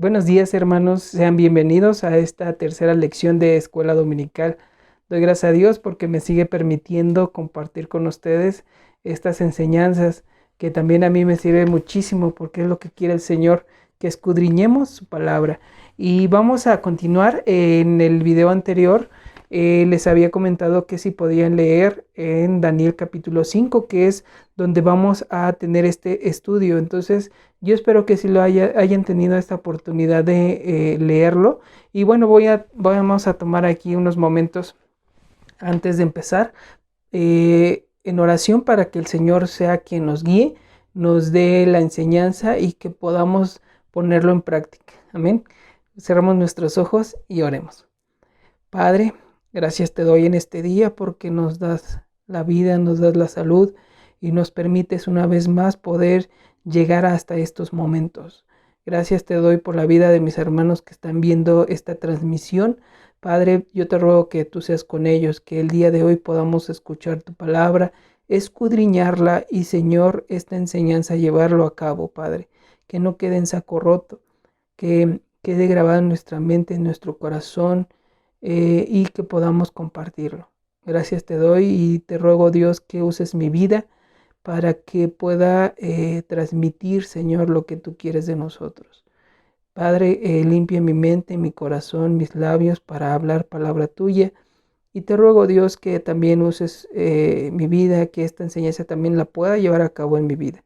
Buenos días, hermanos, sean bienvenidos a esta tercera lección de Escuela Dominical. Doy gracias a Dios porque me sigue permitiendo compartir con ustedes estas enseñanzas que también a mí me sirve muchísimo porque es lo que quiere el Señor, que escudriñemos su palabra. Y vamos a continuar. En el video anterior les había comentado que si podían leer en Daniel capítulo 5, que es donde vamos a tener este estudio. Entonces, yo espero que sí hayan tenido esta oportunidad de leerlo. Y bueno, vamos a tomar aquí unos momentos antes de empezar en oración para que el Señor sea quien nos guíe, nos dé la enseñanza y que podamos ponerlo en práctica. Amén. Cerramos nuestros ojos y oremos. Padre, gracias te doy en este día porque nos das la vida, nos das la salud y nos permites una vez más poder llegar hasta estos momentos. Gracias te doy por la vida de mis hermanos que están viendo esta transmisión. Padre, yo te ruego que tú seas con ellos, que el día de hoy podamos escuchar tu palabra, escudriñarla y, Señor, esta enseñanza llevarlo a cabo, Padre. Que no quede en saco roto, que quede grabado en nuestra mente, en nuestro corazón, y que podamos compartirlo. Gracias te doy y te ruego, Dios, que uses mi vida para que pueda transmitir, Señor, lo que tú quieres de nosotros. Padre, limpia mi mente, mi corazón, mis labios para hablar palabra tuya. Y te ruego, Dios, que también uses mi vida, que esta enseñanza también la pueda llevar a cabo en mi vida.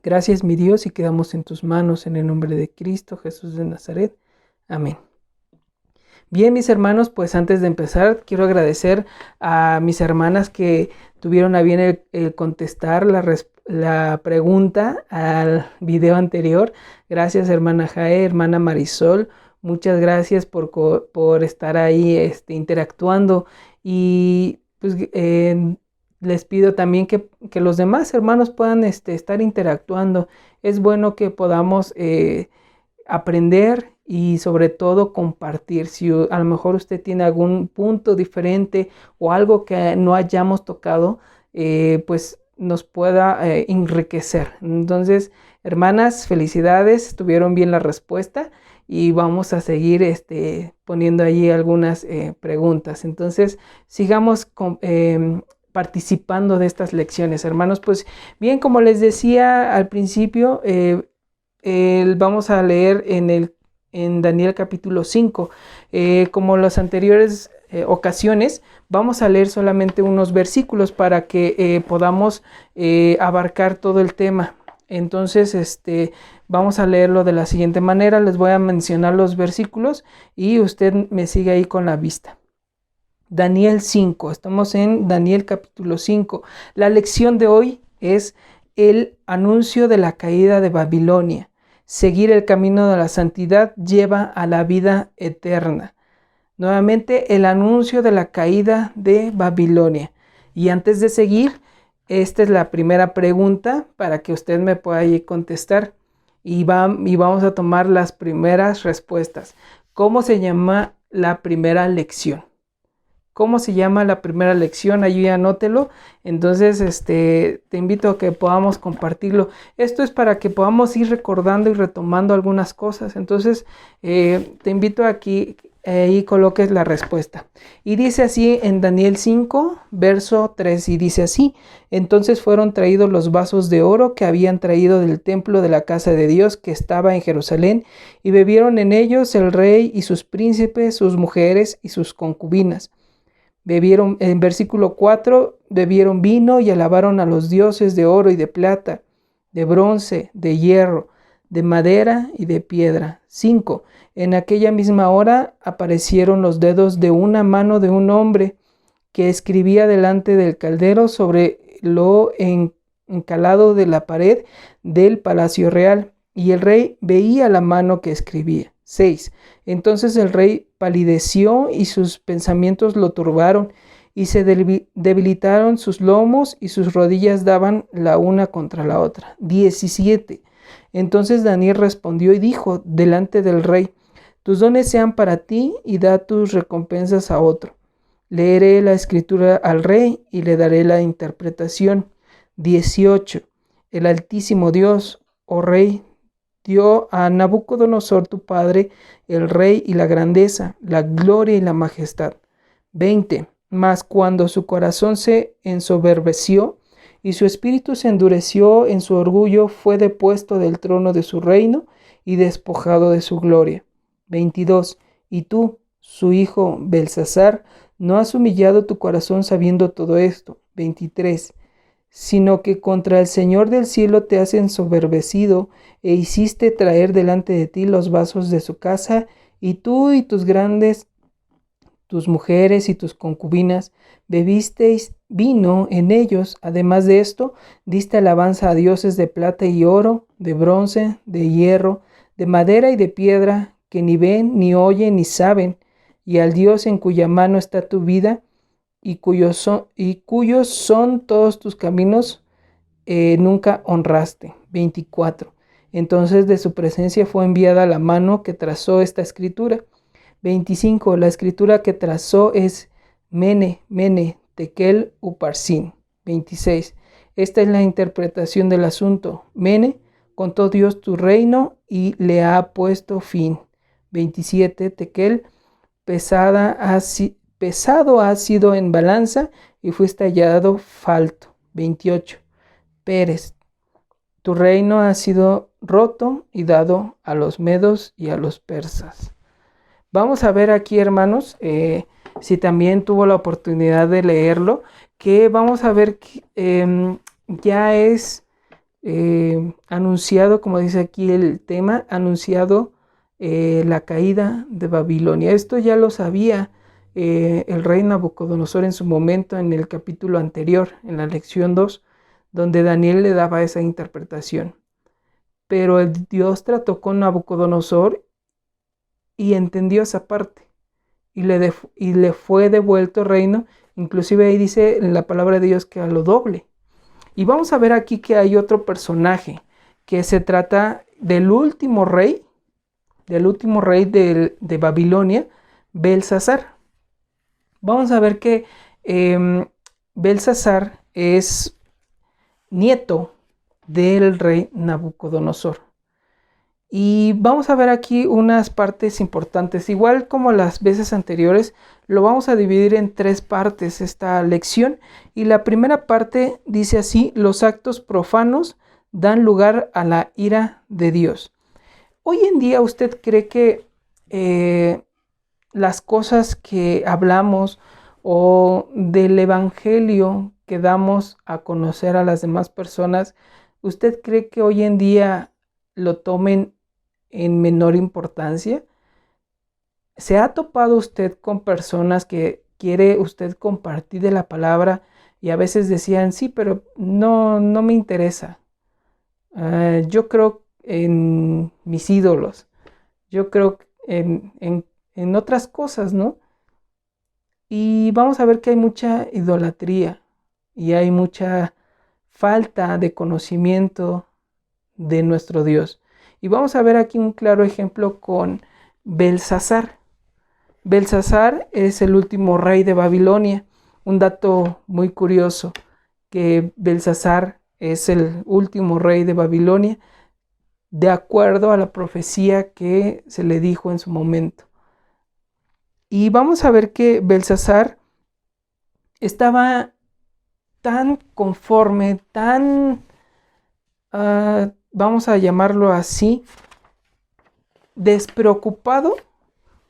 Gracias, mi Dios, y quedamos en tus manos en el nombre de Cristo Jesús de Nazaret. Amén. Bien, mis hermanos, pues antes de empezar, quiero agradecer a mis hermanas que tuvieron a bien el contestar la pregunta al video anterior. Gracias, hermana Jae, hermana Marisol. Muchas gracias por estar ahí interactuando. Y pues les pido también que los demás hermanos puedan estar interactuando. Es bueno que podamos aprender y sobre todo compartir. Si a lo mejor usted tiene algún punto diferente o algo que no hayamos tocado, pues nos pueda enriquecer. Entonces, hermanas, felicidades, tuvieron bien la respuesta y vamos a seguir poniendo allí algunas preguntas. Entonces, sigamos participando de estas lecciones, hermanos. Pues bien, como les decía al principio, vamos a leer en Daniel capítulo 5. Como las anteriores ocasiones, vamos a leer solamente unos versículos para que podamos abarcar todo el tema. Entonces, vamos a leerlo de la siguiente manera. Les voy a mencionar los versículos y usted me sigue ahí con la vista. Daniel 5, estamos en Daniel capítulo 5. La lección de hoy es el anuncio de la caída de Babilonia. Seguir el camino de la santidad lleva a la vida eterna. Nuevamente, el anuncio de la caída de Babilonia. Y antes de seguir, esta es la primera pregunta para que usted me pueda ahí contestar. Y vamos a tomar las primeras respuestas. ¿Cómo se llama la primera lección? ¿Cómo se llama la primera lección? Allí anótelo. Entonces, te invito a que podamos compartirlo. Esto es para que podamos ir recordando y retomando algunas cosas. Entonces, te invito a que ahí coloques la respuesta. Y dice así en Daniel 5, verso 3, y dice así: entonces fueron traídos los vasos de oro que habían traído del templo de la casa de Dios que estaba en Jerusalén, y bebieron en ellos el rey y sus príncipes, sus mujeres y sus concubinas. Bebieron, en versículo 4, bebieron vino y alabaron a los dioses de oro y de plata, de bronce, de hierro, de madera y de piedra. 5. En aquella misma hora aparecieron los dedos de una mano de un hombre que escribía delante del caldero sobre lo encalado de la pared del palacio real, y el rey veía la mano que escribía. 6. Entonces el rey palideció y sus pensamientos lo turbaron, y se debilitaron sus lomos y sus rodillas daban la una contra la otra. 17. Entonces Daniel respondió y dijo delante del rey: tus dones sean para ti y da tus recompensas a otro. Leeré la escritura al rey y le daré la interpretación. 18. El Altísimo Dios, oh rey, dio a Nabucodonosor tu padre el rey y la grandeza, la gloria y la majestad. 20. Mas cuando su corazón se ensoberbeció y su espíritu se endureció en su orgullo, fue depuesto del trono de su reino y despojado de su gloria. 22. Y tú, su hijo Belsasar, no has humillado tu corazón sabiendo todo esto. 23. Sino que contra el Señor del cielo te has ensoberbecido e hiciste traer delante de ti los vasos de su casa, y tú y tus grandes, tus mujeres y tus concubinas, bebisteis vino en ellos. Además de esto, diste alabanza a dioses de plata y oro, de bronce, de hierro, de madera y de piedra, que ni ven, ni oyen, ni saben, y al Dios en cuya mano está tu vida, y cuyos son todos tus caminos, nunca honraste. 24. Entonces de su presencia fue enviada la mano que trazó esta escritura. 25. La escritura que trazó es Mene, Mene, Tekel, Uparsin. 26. Esta es la interpretación del asunto. Mene, contó Dios tu reino y le ha puesto fin. 27. Tekel, pesado ha sido en balanza y fuiste hallado falto. 28. Pérez, tu reino ha sido roto y dado a los medos y a los persas. Vamos a ver aquí, hermanos, si también tuvo la oportunidad de leerlo, que vamos a ver que ya es anunciado, como dice aquí el tema, anunciado la caída de Babilonia. Esto ya lo sabía el rey Nabucodonosor en su momento, en el capítulo anterior, en la lección 2, donde Daniel le daba esa interpretación. Pero el Dios trató con Nabucodonosor y entendió esa parte, y le fue devuelto el reino. Inclusive ahí dice en la palabra de Dios que a lo doble. Y vamos a ver aquí que hay otro personaje, que se trata del último rey de Babilonia, Belsasar. Vamos a ver que Belsasar es nieto del rey Nabucodonosor. Y vamos a ver aquí unas partes importantes. Igual como las veces anteriores, lo vamos a dividir en 3 partes esta lección. Y la primera parte dice así: los actos profanos dan lugar a la ira de Dios. Hoy en día, ¿usted cree que las cosas que hablamos o del evangelio que damos a conocer a las demás personas, usted cree que hoy en día lo tomen en menor importancia? ¿Se ha topado usted con personas que quiere usted compartir de la palabra y a veces decían, sí, pero no me interesa? Yo creo en mis ídolos, yo creo en otras cosas, ¿no? Y vamos a ver que hay mucha idolatría y hay mucha falta de conocimiento de nuestro Dios. Y vamos a ver aquí un claro ejemplo con Belsasar. Belsasar es el último rey de Babilonia. Un dato muy curioso, que Belsasar es el último rey de Babilonia, de acuerdo a la profecía que se le dijo en su momento. Y vamos a ver que Belsasar estaba tan conforme, tan, vamos a llamarlo así, despreocupado,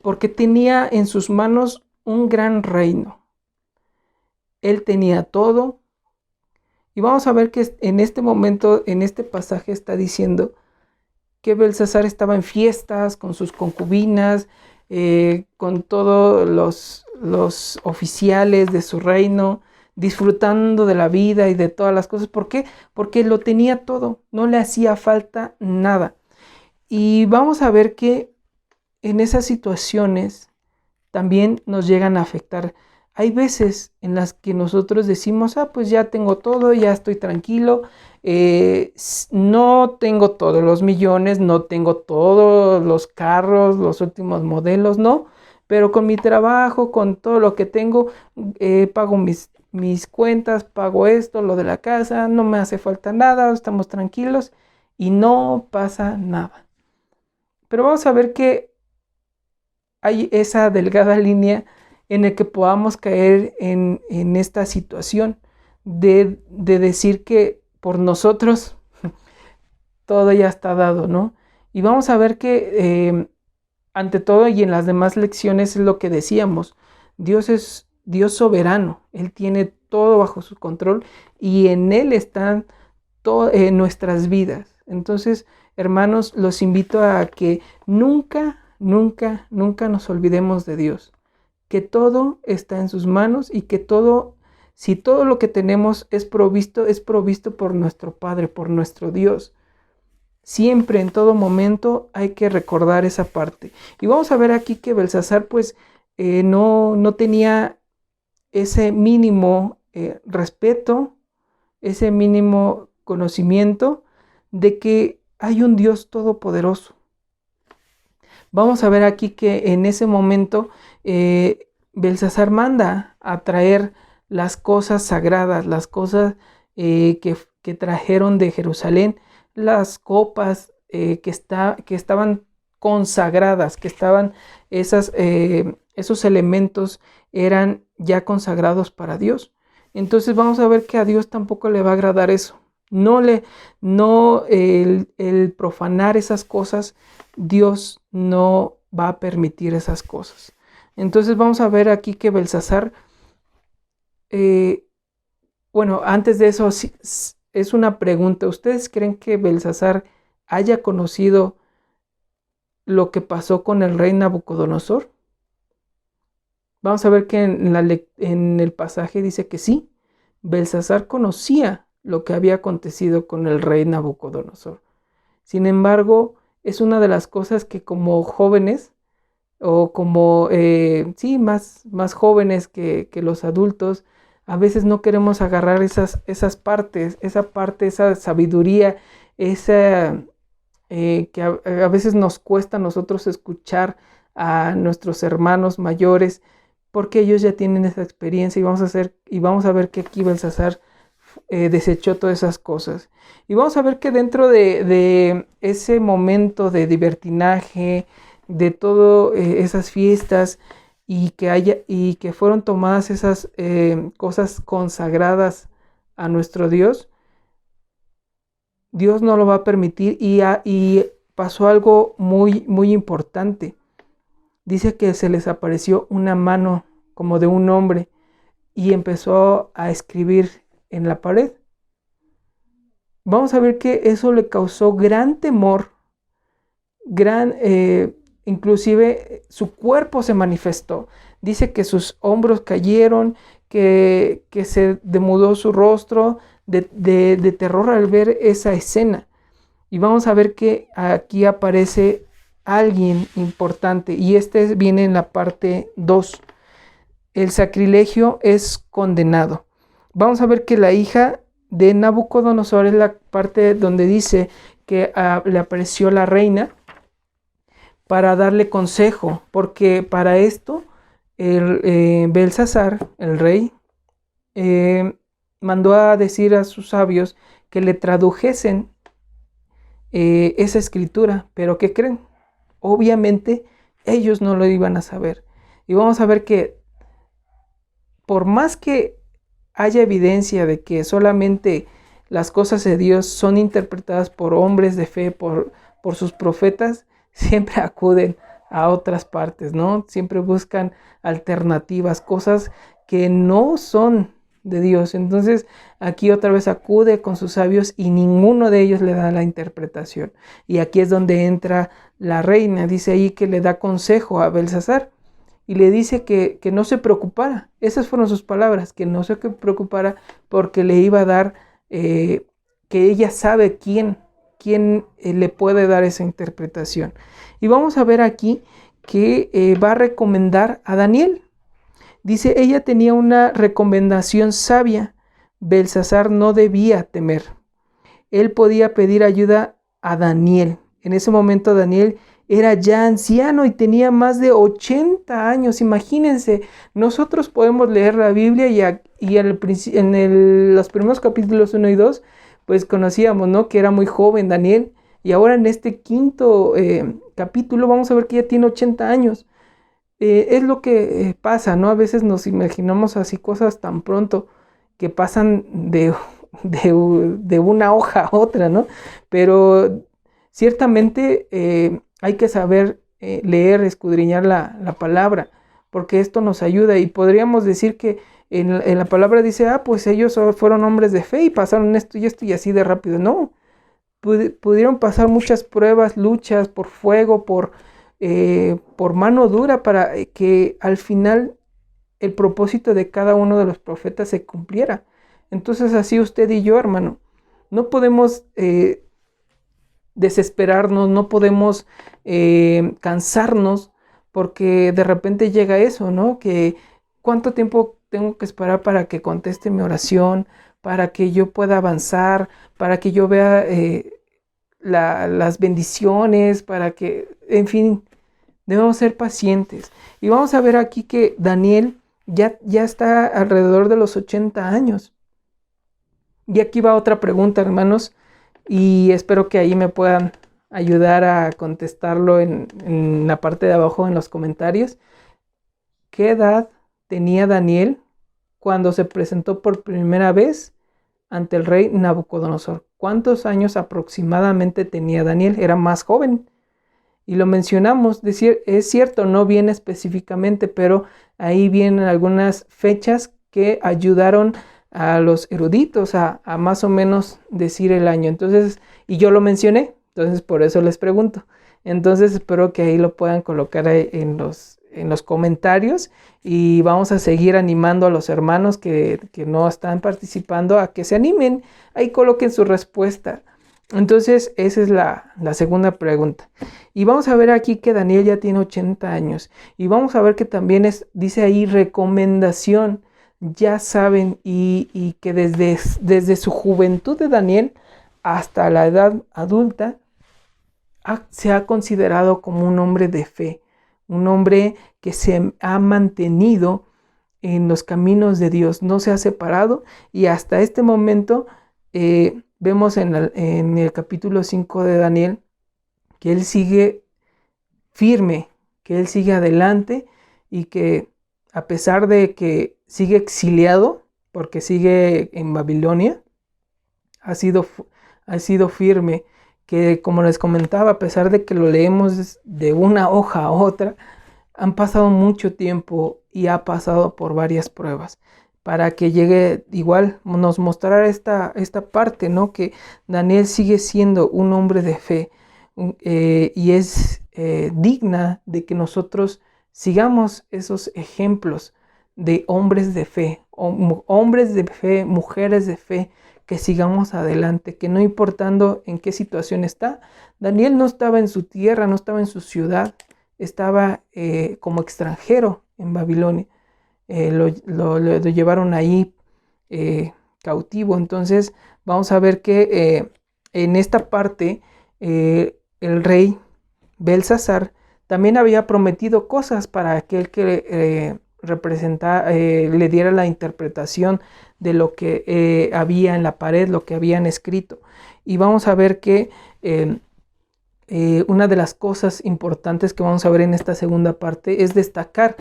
porque tenía en sus manos un gran reino. Él tenía todo. Y vamos a ver que en este momento, en este pasaje, está diciendo que Belsasar estaba en fiestas con sus concubinas, con todos los oficiales de su reino, disfrutando de la vida y de todas las cosas. ¿Por qué? Porque lo tenía todo, no le hacía falta nada. Y vamos a ver que en esas situaciones también nos llegan a afectar. Hay veces en las que nosotros decimos, pues ya tengo todo, ya estoy tranquilo, no tengo todos los millones, no tengo todos los carros, los últimos modelos, no, pero con mi trabajo, con todo lo que tengo, pago mis cuentas, pago esto, lo de la casa, no me hace falta nada, estamos tranquilos y no pasa nada. Pero vamos a ver que hay esa delgada línea en la que podamos caer en esta situación de decir que por nosotros todo ya está dado, ¿no? Y vamos a ver que ante todo y en las demás lecciones es lo que decíamos, Dios es Dios soberano, Él tiene todo bajo su control y en Él están nuestras vidas. Entonces, hermanos, los invito a que nunca, nunca, nunca nos olvidemos de Dios, que todo está en sus manos y que todo, si todo lo que tenemos es provisto por nuestro Padre, por nuestro Dios. Siempre, en todo momento, hay que recordar esa parte. Y vamos a ver aquí que Belsasar, pues, no tenía ese mínimo respeto, ese mínimo conocimiento de que hay un Dios todopoderoso. Vamos a ver aquí que en ese momento Belsasar manda a traer las cosas sagradas, las cosas que trajeron de Jerusalén, las copas que estaban consagradas, que estaban esos elementos eran ya consagrados para Dios. Entonces vamos a ver que a Dios tampoco le va a agradar eso. El profanar esas cosas, Dios no va a permitir esas cosas. Entonces vamos a ver aquí que Belsasar, antes de eso es una pregunta. ¿Ustedes creen que Belsasar haya conocido lo que pasó con el rey Nabucodonosor? Vamos a ver que en el pasaje dice que sí, Belsasar conocía lo que había acontecido con el rey Nabucodonosor. Sin embargo, es una de las cosas que como jóvenes, o como, más jóvenes que los adultos, a veces no queremos agarrar esas partes, esa sabiduría, que a veces nos cuesta a nosotros escuchar a nuestros hermanos mayores, porque ellos ya tienen esa experiencia y vamos a ver que aquí Belsasar desechó todas esas cosas. Y vamos a ver que dentro de ese momento de libertinaje, de todas esas fiestas y que fueron tomadas esas cosas consagradas a nuestro Dios, Dios no lo va a permitir y pasó algo muy, muy importante. Dice que se les apareció una mano como de un hombre y empezó a escribir en la pared. Vamos a ver que eso le causó gran temor, inclusive su cuerpo se manifestó. Dice que sus hombros cayeron, que se demudó su rostro de terror al ver esa escena. Y vamos a ver que aquí aparece alguien importante y viene en la parte 2. El sacrilegio es condenado. Vamos a ver que la hija de Nabucodonosor es la parte donde dice que le apareció la reina para darle consejo, porque para esto Belsasar, el rey, mandó a decir a sus sabios que le tradujesen esa escritura, pero ¿qué creen? Obviamente ellos no lo iban a saber. Y vamos a ver que por más que haya evidencia de que solamente las cosas de Dios son interpretadas por hombres de fe, por sus profetas, siempre acuden a otras partes, ¿no? Siempre buscan alternativas, cosas que no son de Dios. Entonces aquí otra vez acude con sus sabios y ninguno de ellos le da la interpretación. Y aquí es donde entra la reina. Dice ahí que le da consejo a Belsasar y le dice que no se preocupara. Esas fueron sus palabras, que no se preocupara porque le iba a dar, que ella sabe quién le puede dar esa interpretación. Y vamos a ver aquí que va a recomendar a Daniel. Dice, ella tenía una recomendación sabia. Belsasar no debía temer. Él podía pedir ayuda a Daniel. En ese momento Daniel era ya anciano y tenía más de 80 años. Imagínense, nosotros podemos leer la Biblia y los primeros capítulos 1 y 2, pues conocíamos, ¿no?, que era muy joven Daniel. Y ahora en este quinto capítulo vamos a ver que ya tiene 80 años. Es lo que pasa, ¿no? A veces nos imaginamos así cosas tan pronto que pasan de una hoja a otra, ¿no? Pero ciertamente hay que saber leer, escudriñar la palabra, porque esto nos ayuda y podríamos decir que en la palabra dice, pues ellos fueron hombres de fe y pasaron esto y así de rápido. No, pudieron pasar muchas pruebas, luchas, por fuego, por mano dura, para que al final el propósito de cada uno de los profetas se cumpliera. Entonces así usted y yo, hermano, no podemos desesperarnos, no podemos cansarnos, porque de repente llega eso, ¿no? Que cuánto tiempo tengo que esperar para que conteste mi oración, para que yo pueda avanzar, para que yo vea las bendiciones, para que, en fin, debemos ser pacientes. Y vamos a ver aquí que Daniel ya está alrededor de los 80 años. Y aquí va otra pregunta, hermanos, y espero que ahí me puedan ayudar a contestarlo en la parte de abajo en los comentarios. ¿Qué edad tenía Daniel cuando se presentó por primera vez ante el rey Nabucodonosor? ¿Cuántos años aproximadamente tenía Daniel? Era más joven. Y lo mencionamos, es cierto, no viene específicamente, pero ahí vienen algunas fechas que ayudaron a los eruditos a más o menos decir el año. Entonces, y yo lo mencioné, entonces por eso les pregunto. Entonces espero que ahí lo puedan colocar en los comentarios y vamos a seguir animando a los hermanos que no están participando a que se animen, ahí coloquen su respuesta. Entonces esa es la segunda pregunta. Y vamos a ver aquí que Daniel ya tiene 80 años. Y vamos a ver que también dice ahí recomendación. Ya saben, y que desde su juventud de Daniel hasta la edad adulta se ha considerado como un hombre de fe. Un hombre que se ha mantenido en los caminos de Dios. No se ha separado y hasta este momento vemos en el capítulo 5 de Daniel que él sigue firme, que él sigue adelante y que a pesar de que sigue exiliado, porque sigue en Babilonia, ha sido firme, que como les comentaba, a pesar de que lo leemos de una hoja a otra, han pasado mucho tiempo y ha pasado por varias pruebas para que llegue, igual nos mostrará esta parte, ¿no? Que Daniel sigue siendo un hombre de fe y es digna de que nosotros sigamos esos ejemplos de hombres de fe, hombres de fe, mujeres de fe, que sigamos adelante, que no importando en qué situación está. Daniel no estaba en su tierra, no estaba en su ciudad, estaba como extranjero en Babilonia. Lo llevaron ahí cautivo. Entonces vamos a ver que en esta parte el rey Belsasar también había prometido cosas para aquel que le diera la interpretación de lo que había en la pared, lo que habían escrito. Y vamos a ver que una de las cosas importantes que vamos a ver en esta segunda parte es destacar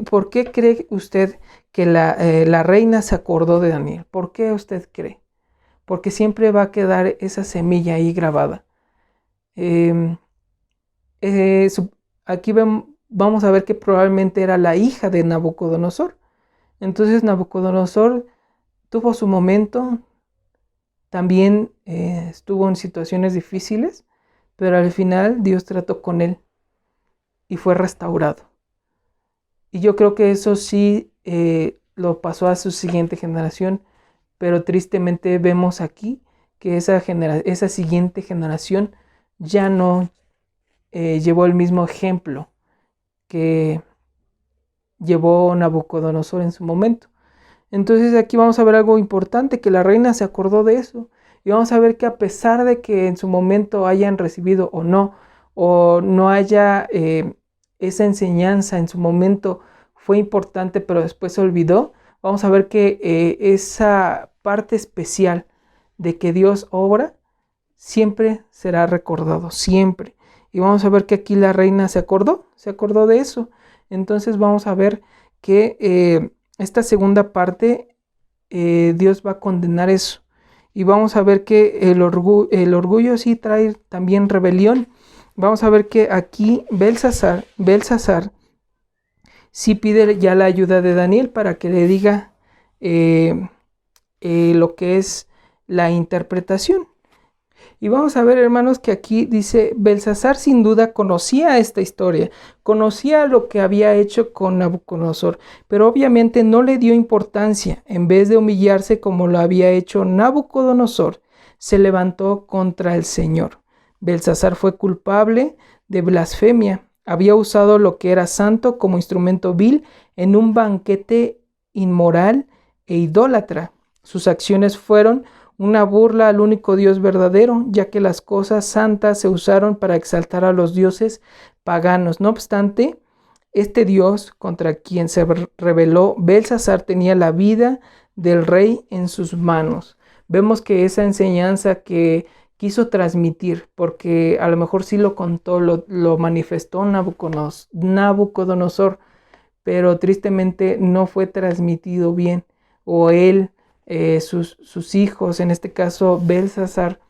¿por qué cree usted que la reina se acordó de Daniel? ¿Por qué usted cree? Porque siempre va a quedar esa semilla ahí grabada. Aquí vamos a ver que probablemente era la hija de Nabucodonosor. Entonces Nabucodonosor tuvo su momento, también estuvo en situaciones difíciles, pero al final Dios trató con él y fue restaurado. Y yo creo que eso sí lo pasó a su siguiente generación, pero tristemente vemos aquí que esa siguiente generación ya no llevó el mismo ejemplo que llevó Nabucodonosor en su momento. Entonces aquí vamos a ver algo importante, que la reina se acordó de eso. Y vamos a ver que a pesar de que en su momento hayan recibido o no haya esa enseñanza en su momento fue importante, pero después se olvidó, vamos a ver que esa parte especial de que Dios obra siempre será recordado, siempre. Y vamos a ver que aquí la reina se acordó de eso. Entonces vamos a ver que esta segunda parte, Dios va a condenar eso. Y vamos a ver que el orgullo sí trae también rebelión. Vamos a ver que aquí Belsasar sí pide ya la ayuda de Daniel para que le diga lo que es la interpretación. Y vamos a ver, hermanos, que aquí dice, Belsasar sin duda conocía esta historia, conocía lo que había hecho con Nabucodonosor, pero obviamente no le dio importancia. En vez de humillarse como lo había hecho Nabucodonosor, se levantó contra el Señor. Belsasar fue culpable de blasfemia. Había usado lo que era santo como instrumento vil en un banquete inmoral e idólatra. Sus acciones fueron una burla al único Dios verdadero, ya que las cosas santas se usaron para exaltar a los dioses paganos. No obstante, este Dios contra quien se rebeló Belsasar tenía la vida del rey en sus manos. Vemos que esa enseñanza que quiso transmitir, porque a lo mejor sí lo contó, lo manifestó Nabucodonosor, pero tristemente no fue transmitido bien, o él, sus hijos, en este caso Belsasar,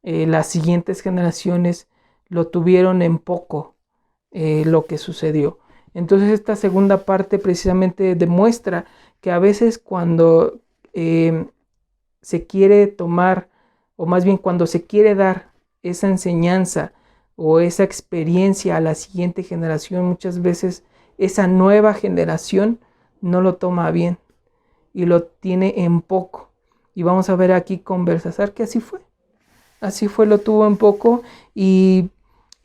las siguientes generaciones lo tuvieron en poco lo que sucedió. Entonces esta segunda parte precisamente demuestra que a veces cuando se quiere tomar, o más bien cuando se quiere dar esa enseñanza o esa experiencia a la siguiente generación, muchas veces esa nueva generación no lo toma bien y lo tiene en poco. Y vamos a ver aquí con Belsasar que así fue, lo tuvo en poco y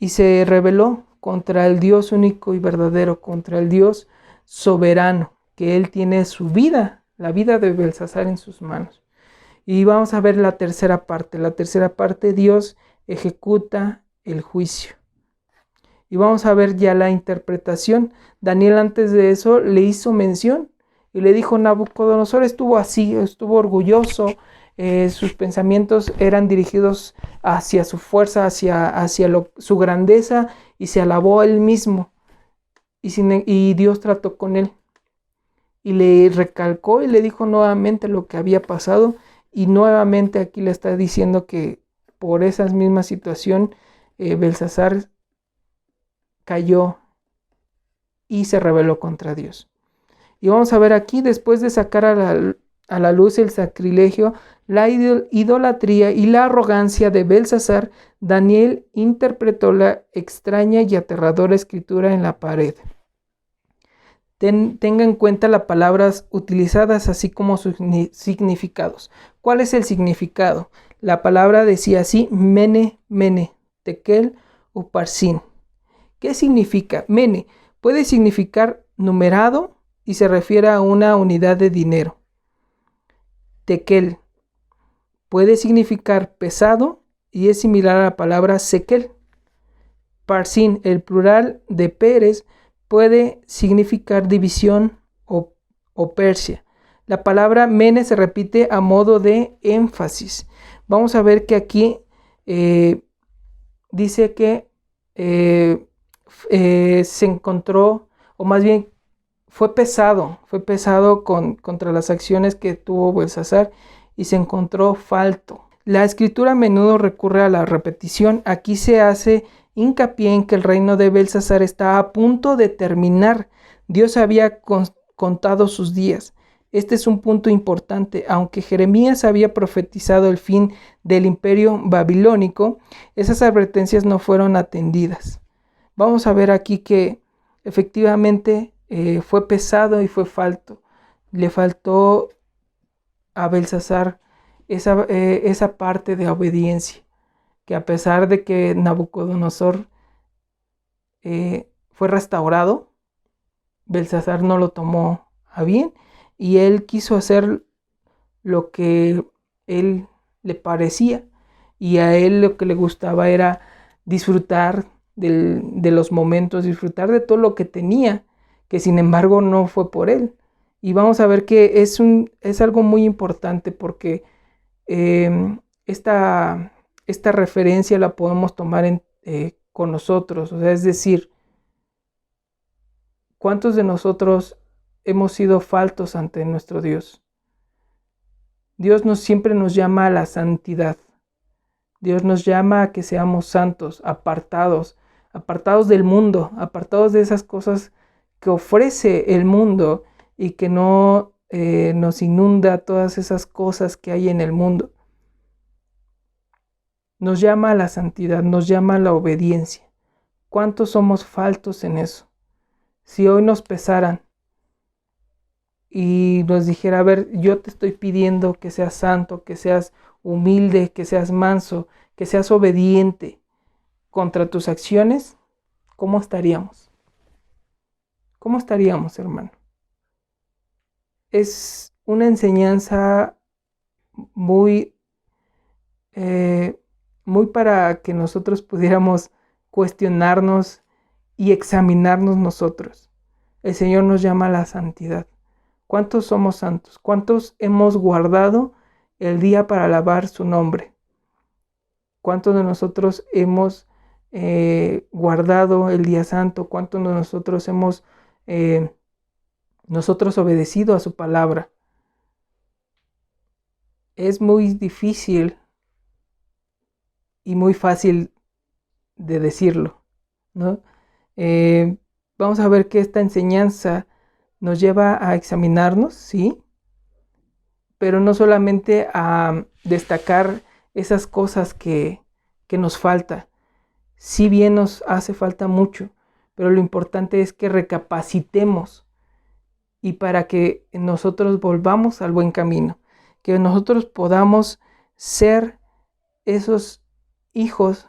se rebeló contra el Dios único y verdadero, contra el Dios soberano, que él tiene su vida, la vida de Belsasar en sus manos. Y vamos a ver la tercera parte, Dios ejecuta el juicio. Y vamos a ver ya la interpretación. Daniel antes de eso le hizo mención y le dijo, Nabucodonosor estuvo así, estuvo orgulloso, sus pensamientos eran dirigidos hacia su fuerza, hacia su grandeza, y se alabó a él mismo. Y Dios trató con él y le recalcó y le dijo nuevamente lo que había pasado, y nuevamente aquí le está diciendo que por esa misma situación Belsasar cayó y se rebeló contra Dios. Y vamos a ver aquí, después de sacar a la luz el sacrilegio, la idolatría y la arrogancia de Belsasar, Daniel interpretó la extraña y aterradora escritura en la pared. Tenga en cuenta las palabras utilizadas, así como sus significados. ¿Cuál es el significado? La palabra decía así, mene, mene, tekel, uparsin. ¿Qué significa? Mene puede significar numerado y se refiere a una unidad de dinero. Tekel puede significar pesado y es similar a la palabra sekel. Parsin, el plural de Pérez, puede significar división o Persia. La palabra mene se repite a modo de énfasis. Vamos a ver que aquí dice que se encontró, o más bien fue pesado contra las acciones que tuvo Belsasar y se encontró falto. La escritura a menudo recurre a la repetición. Aquí se hace hincapié en que el reino de Belsasar está a punto de terminar. Dios había contado sus días. Este es un punto importante. Aunque Jeremías había profetizado el fin del imperio babilónico, esas advertencias no fueron atendidas. Vamos a ver aquí que efectivamente fue pesado y fue falto. Le faltó a Belsasar esa parte de obediencia, que a pesar de que Nabucodonosor fue restaurado, Belsasar no lo tomó a bien y él quiso hacer lo que él le parecía, y a él lo que le gustaba era disfrutar de los momentos, disfrutar de todo lo que tenía, que sin embargo no fue por él. Y vamos a ver que es algo muy importante, porque esta esta referencia la podemos tomar con nosotros. O sea, es decir, ¿cuántos de nosotros hemos sido faltos ante nuestro Dios? Dios siempre nos llama a la santidad. Dios nos llama a que seamos santos, apartados del mundo, apartados de esas cosas que ofrece el mundo y que no nos inunda todas esas cosas que hay en el mundo. Nos llama a la santidad, nos llama a la obediencia. ¿Cuántos somos faltos en eso? Si hoy nos pesaran y nos dijera, a ver, yo te estoy pidiendo que seas santo, que seas humilde, que seas manso, que seas obediente contra tus acciones, ¿cómo estaríamos? ¿Cómo estaríamos, hermano? Es una enseñanza muy para que nosotros pudiéramos cuestionarnos y examinarnos nosotros. El Señor nos llama a la santidad. ¿Cuántos somos santos? ¿Cuántos hemos guardado el día para alabar su nombre? ¿Cuántos de nosotros hemos guardado el día santo? ¿Cuántos de nosotros hemos obedecido a su palabra? Es muy difícil y muy fácil de decirlo, ¿no? Vamos a ver que esta enseñanza nos lleva a examinarnos, ¿sí? Pero no solamente a destacar esas cosas que nos falta. Si bien nos hace falta mucho, pero lo importante es que recapacitemos y para que nosotros volvamos al buen camino, que nosotros podamos ser esos hijos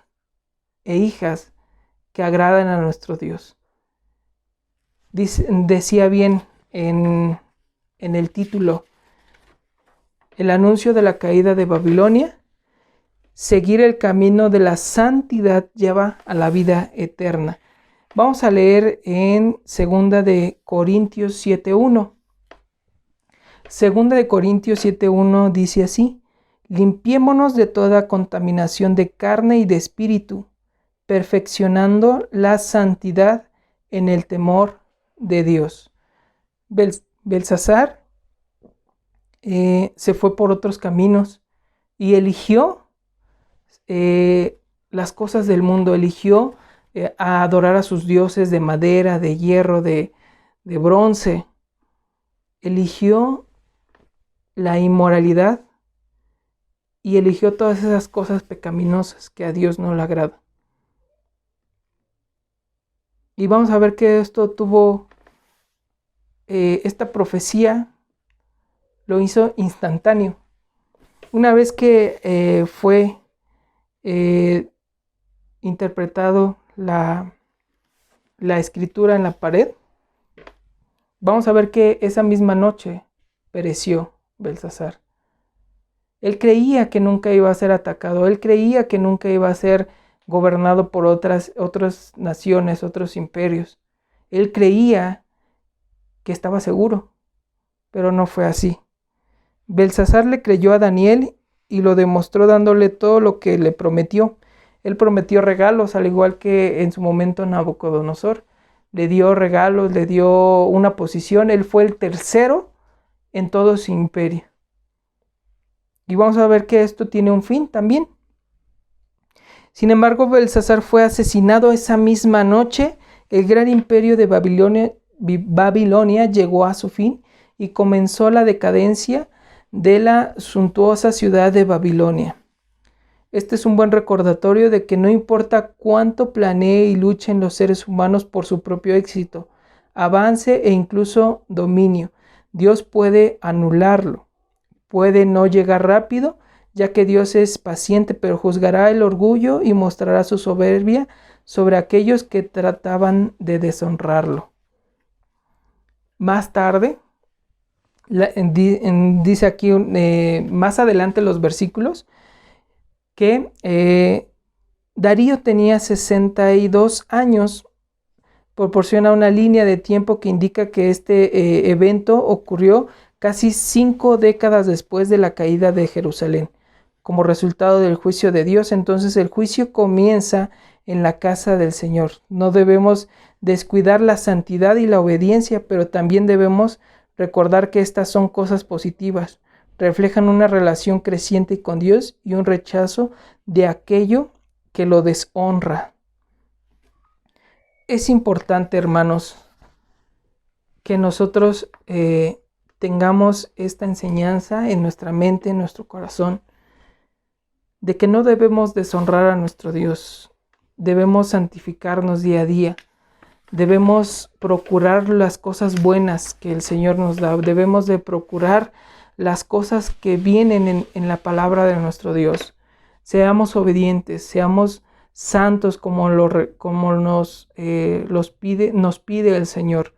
e hijas que agradan a nuestro Dios. Decía bien en el título, el anuncio de la caída de Babilonia. Seguir el camino de la santidad lleva a la vida eterna. Vamos a leer en 2 de Corintios 7:1. 2 de Corintios 7:1 dice así: limpiémonos de toda contaminación de carne y de espíritu, perfeccionando la santidad en el temor de Dios. Belsasar se fue por otros caminos y eligió las cosas del mundo, eligió a adorar a sus dioses de madera, de hierro, de bronce, eligió la inmoralidad y eligió todas esas cosas pecaminosas que a Dios no le agrada. Y vamos a ver que esto tuvo, esta profecía lo hizo instantáneo. Una vez que fue interpretado la escritura en la pared, vamos a ver que esa misma noche pereció Belsasar. Él creía que nunca iba a ser atacado, él creía que nunca iba a ser gobernado por otras naciones, otros imperios. Él creía que estaba seguro, pero no fue así. Belsasar le creyó a Daniel y lo demostró dándole todo lo que le prometió. Él prometió regalos, al igual que en su momento Nabucodonosor. Le dio regalos, le dio una posición. Él fue el tercero en todo su imperio. Y vamos a ver que esto tiene un fin también. Sin embargo, Belsasar fue asesinado esa misma noche. El gran imperio de Babilonia llegó a su fin y comenzó la decadencia de la suntuosa ciudad de Babilonia. Este es un buen recordatorio de que no importa cuánto planee y luchen los seres humanos por su propio éxito, avance e incluso dominio, Dios puede anularlo. Puede no llegar rápido, ya que Dios es paciente, pero juzgará el orgullo y mostrará su soberbia sobre aquellos que trataban de deshonrarlo. Más tarde, dice aquí más adelante los versículos, que Darío tenía 62 años, proporciona una línea de tiempo que indica que este evento ocurrió casi 5 décadas después de la caída de Jerusalén. como resultado del juicio de Dios. Entonces el juicio comienza en la casa del Señor. No debemos descuidar la santidad y la obediencia, pero también debemos recordar que estas son cosas positivas. Reflejan una relación creciente con Dios y un rechazo de aquello que lo deshonra. Es importante, hermanos, que nosotros tengamos esta enseñanza en nuestra mente, en nuestro corazón, de que no debemos deshonrar a nuestro Dios. Debemos santificarnos día a día. Debemos procurar las cosas buenas que el Señor nos da. Debemos de procurar las cosas que vienen en la palabra de nuestro Dios. Seamos obedientes, seamos santos como nos pide el Señor.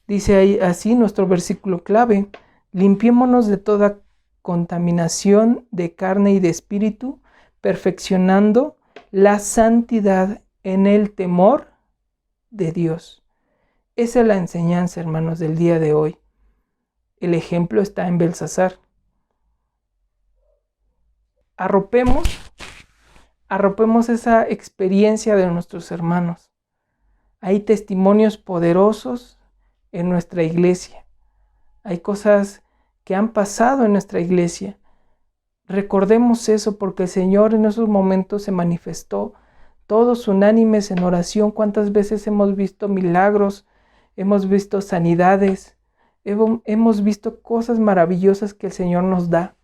Dice ahí así nuestro versículo clave: limpiémonos de toda contaminación de carne y de espíritu, perfeccionando la santidad en el temor de Dios. Esa es la enseñanza, hermanos, del día de hoy. El ejemplo está en Belsasar. Arropemos esa experiencia de nuestros hermanos. Hay testimonios poderosos en nuestra iglesia. Hay cosas que han pasado en nuestra iglesia. Recordemos eso, porque el Señor en esos momentos se manifestó, todos unánimes en oración. ¿Cuántas veces hemos visto milagros? Hemos visto sanidades. Hemos visto cosas maravillosas que el Señor nos da.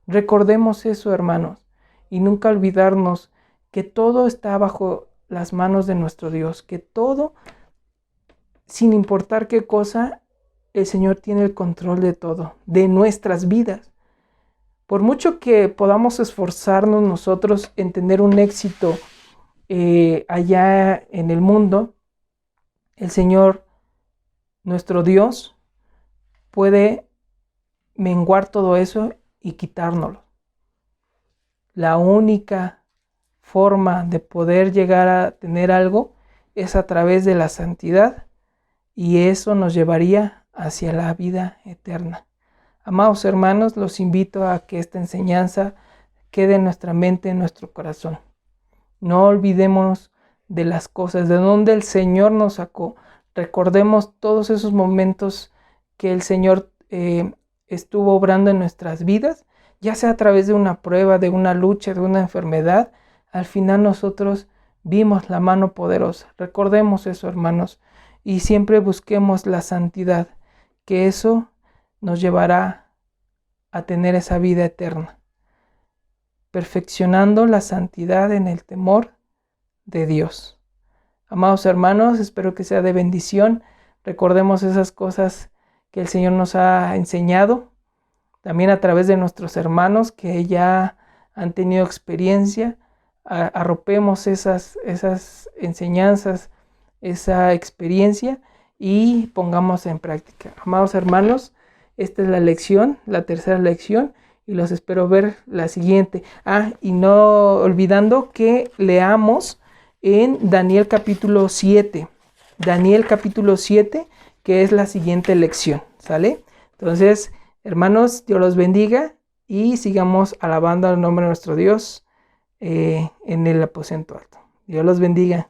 Recordemos eso, hermanos, y nunca olvidarnos que todo está bajo las manos de nuestro Dios, que todo, sin importar qué cosa, el Señor tiene el control de todo, de nuestras vidas. Por mucho que podamos esforzarnos nosotros en tener un éxito allá en el mundo, el Señor, nuestro Dios, puede menguar todo eso y quitárnoslo. La única forma de poder llegar a tener algo es a través de la santidad, y eso nos llevaría hacia la vida eterna. Amados hermanos, los invito a que esta enseñanza quede en nuestra mente, en nuestro corazón. No olvidemos de las cosas, de donde el Señor nos sacó. Recordemos todos esos momentos que el Señor estuvo obrando en nuestras vidas, ya sea a través de una prueba, de una lucha, de una enfermedad. Al final nosotros vimos la mano poderosa. Recordemos eso, hermanos, y siempre busquemos la santidad, que eso nos llevará a tener esa vida eterna, perfeccionando la santidad en el temor de Dios. Amados hermanos, espero que sea de bendición. Recordemos esas cosas que el Señor nos ha enseñado, también a través de nuestros hermanos que ya han tenido experiencia. Arropemos esas enseñanzas, esa experiencia, y pongamos en práctica. Amados hermanos, esta es la lección, la tercera lección, y los espero ver la siguiente. Y no olvidando que leamos en Daniel capítulo 7. Daniel capítulo 7, que es la siguiente lección, ¿sale? Entonces, hermanos, Dios los bendiga y sigamos alabando al nombre de nuestro Dios en el aposento alto. Dios los bendiga.